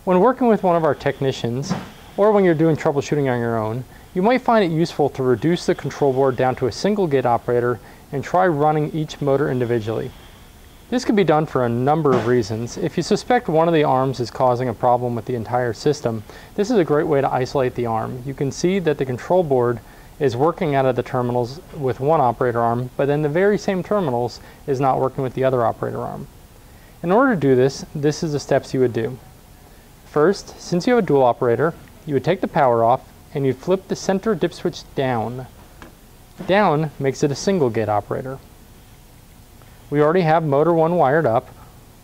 When working with one of our technicians, or when you're doing troubleshooting on your own, you might find it useful to reduce the control board down to a single gate operator and try running each motor individually. This can be done for a number of reasons. If you suspect one of the arms is causing a problem with the entire system, this is a great way to isolate the arm. You can see that the control board is working out of the terminals with one operator arm, but then the very same terminals is not working with the other operator arm. In order to do this, this is the steps you would do. First, since you have a dual operator, you would take the power off and you'd flip the center dip switch down. Down makes it a single gate operator. We already have motor 1 wired up.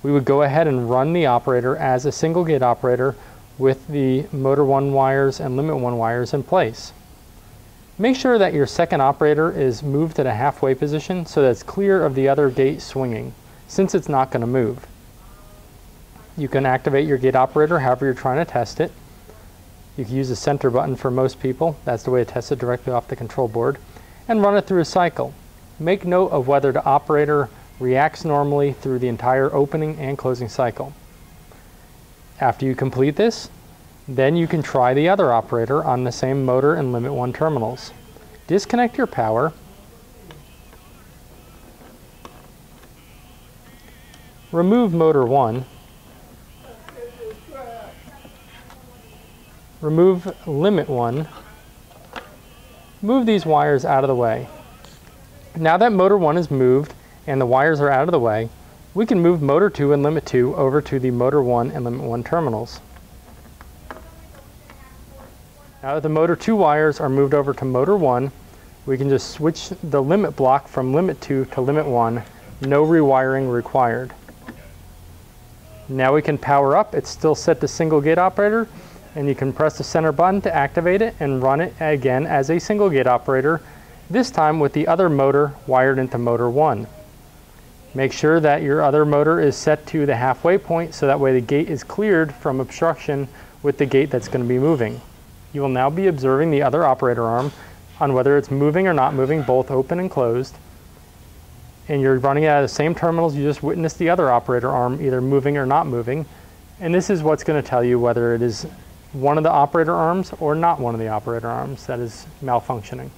We would go ahead and run the operator as a single gate operator with the motor 1 wires and limit 1 wires in place. Make sure that your second operator is moved to the halfway position so that it's clear of the other gate swinging, since it's not going to move. You can activate your gate operator however you're trying to test it. You can use the center button for most people. That's the way to test it directly off the control board. And run it through a cycle. Make note of whether the operator reacts normally through the entire opening and closing cycle. After you complete this, then you can try the other operator on the same motor and limit 1 terminals. Disconnect your power. Remove motor 1. Remove limit 1. Move these wires out of the way. Now that motor 1 is moved and the wires are out of the way, we can move motor 2 and limit 2 over to the motor 1 and limit 1 terminals. Now that the motor 2 wires are moved over to motor 1, we can just switch the limit block from limit 2 to limit 1, no rewiring required. Now we can power up. It's still set to single gate operator, and you can press the center button to activate it and run it again as a single gate operator, this time with the other motor wired into motor 1. Make sure that your other motor is set to the halfway point so that way the gate is cleared from obstruction with the gate that's going to be moving. You will now be observing the other operator arm on whether it's moving or not moving, both open and closed. And you're running out of the same terminals you just witnessed the other operator arm either moving or not moving. And this is what's going to tell you whether it is one of the operator arms or not one of the operator arms that is malfunctioning.